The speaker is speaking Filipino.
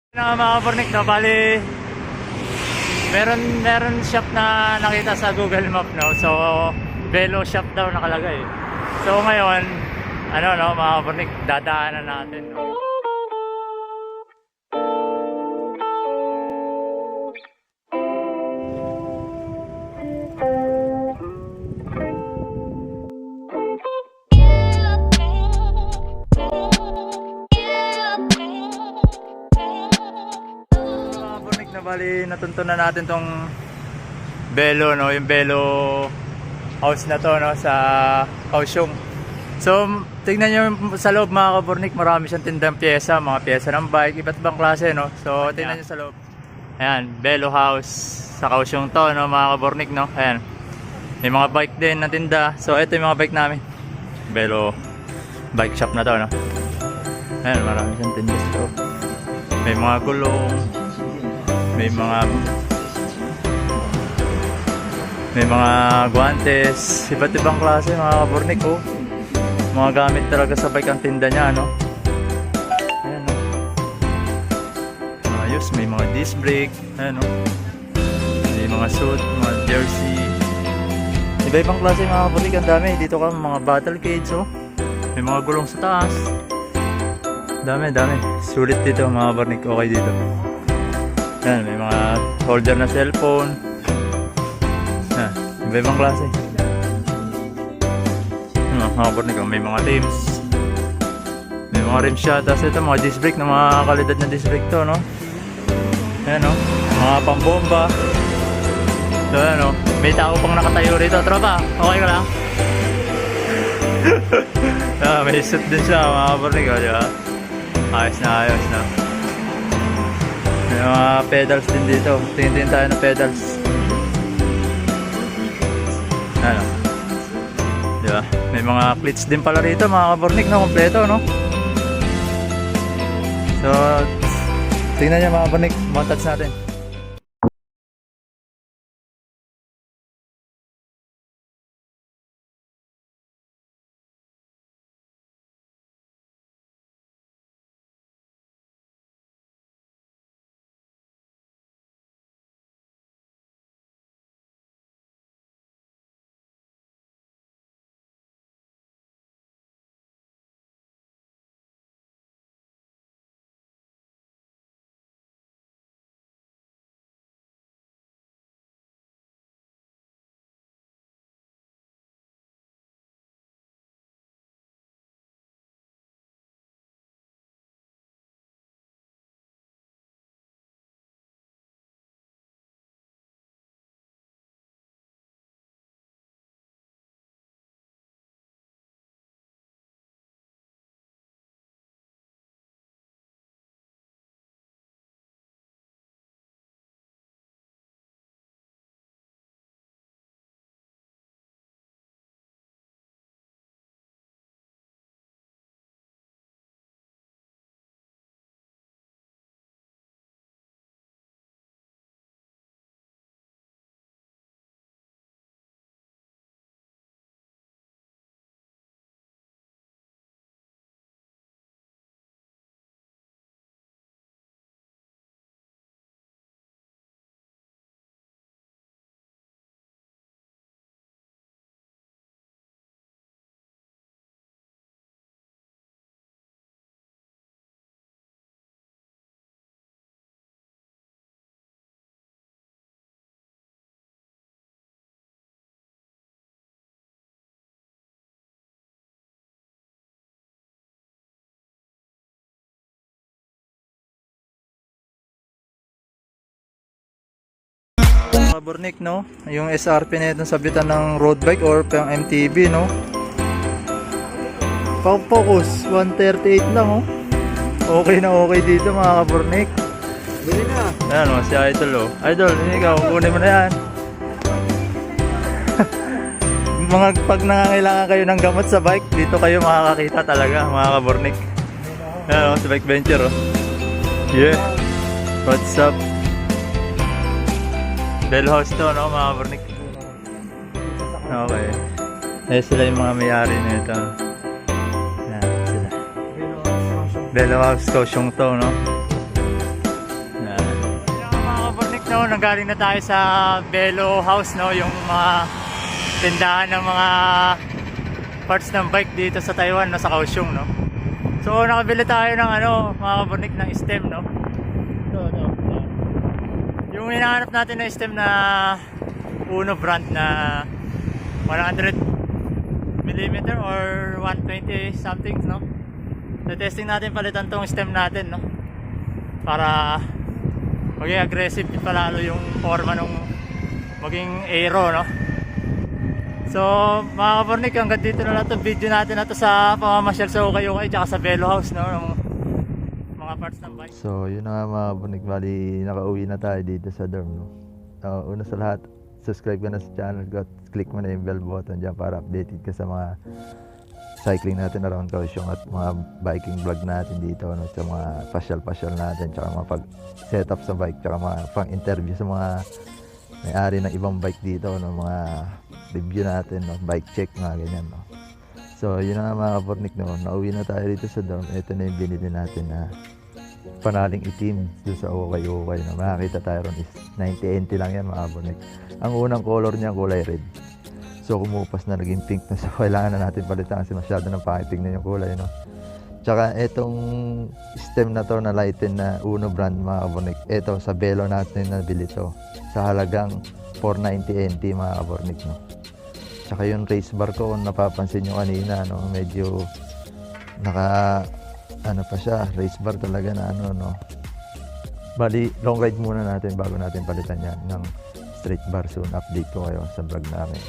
Mga kapornik, no, bali meron shop na nakita sa Google Map, no. So Velo shop daw nakalagay. So ngayon, no, mga kapornik, dadaanan natin, no. Na bali natuntunan natin tong Velo, no, yung Velo house na to, no, sa Kaohsiung. So tignan nyo sa loob, mga kapornik, marami siyang tindang pyesa, mga pyesa ng bike, iba't ibang klase, no. So tignan nyo sa loob. Ayan, Velo house sa Kaohsiung to, no, mga kapornik, no. Ayan, may mga bike din na tinda. So ito yung mga bike namin, Velo bike shop na to, no. Ayan, marami siyang tinda sa loob. May mga gulong, may mga guantes, iba't ibang klase, mga kapornik, oh. Mga gamit talaga sa bike ang tinda niya, no. Ayan, no. Ayos, may mga disc brake, ayan, no. May mga suit, mga jersey, iba-ibang klase, mga kapornik, ang dami. Dito ka, mga battle cage, oh. May mga gulong sa taas, dami. Sulit dito, mga kapornik, okay dito. Yan, may mga holder na cellphone. Yan, iba-ibang klase. Mga kapornik, may mga rims. May mga rim shot. Tapos ito, mga disc brake, na mga kalidad na disc brake to, no. Yan, no. Mga pambomba. So, yan, no. May tao pang nakatayo rito. Tropa, okay ka lang? May suit din siya, mga kapornik, di ba? Ayos na. May mga pedals din dito. Tingin tayo ng pedals. Ano? Diba? May mga cleats din pala rito, mga kapornik, no? Kompleto, no? So, tingnan nyo, mga kapornik. Montage natin. Mga kapornik, no, yung SRP na itong sabitan ng road bike or pang MTB, no. Focus 138 lang, oh. Okay na okay dito, mga kapornik. Bili na. Ayan, oh, si Idol, oh. Idol, ikaw, kunin mo na yan. Mga pag nangangailangan kayo ng gamot sa bike, dito kayo makakakita talaga, mga kapornik. Ayan, oh, si Bike Venture, oh. Yeah, what's up? Velo house to, no, mga kapornik. Okay. Sila yung mga may-ari nito. Ayan, sila. Velo house Kaohsiung to, no. no, nanggaling na tayo sa Velo House, no, yung mga tindahan ng mga parts ng bike dito sa Taiwan, no, sa Kaohsiung, no. So nakabili tayo ng ano, mga kabornik, ng stem, no. Ito. Yung hinahanap natin na stem na Uno brand na 100mm or 120 something, no. So testing natin palitan tong stem natin, no, para maging aggressive palalo yung forma nung maging aero, no. So mga kabornik, hanggang dito na lang itong video natin na to sa pamamasyal sa Ukay-Ukay tsaka sa Velo House, no, ng mga parts ng bike. So yun na nga mga kabornik, bali nakauwi na tayo dito sa dorm, no. Una sa lahat, subscribe ka na sa channel ko at click mo na yung bell button dyan para updated ka sa mga cycling natin around Kaohsiung at mga biking vlog natin dito, no, sa mga pasyal-pasyal natin tsaka mga pag setup sa bike tsaka mga pang interview sa mga may-ari ng ibang bike dito, no, mga review natin, no, bike check, mga ganyan, no. So yun na nga mga kabornik, no, nauwi na tayo dito sa dorm. Ito na yung binili natin na panaling itim doon sa Ukay-Ukay, no. Makakita tayo ron is 90 lang yan mga kabornik. Ang unang color niya kulay red, so kumupas na naging pink na, so kailangan na natin palitan kasi masyado ng pakitig na yung kulay, no. Tsaka etong stem na to na lighten na Uno brand mga kabornik, eto sa Velo natin nabili to sa halagang 490 NT mga kabornik, no. Tsaka yung race bar ko, kung napapansin nyo kanina, no, medyo naka ano pa siya, race bar talaga na ano, no. Bali long ride muna natin bago natin palitan yan ng straight bar. Soon update ko kayo sa vlog namin.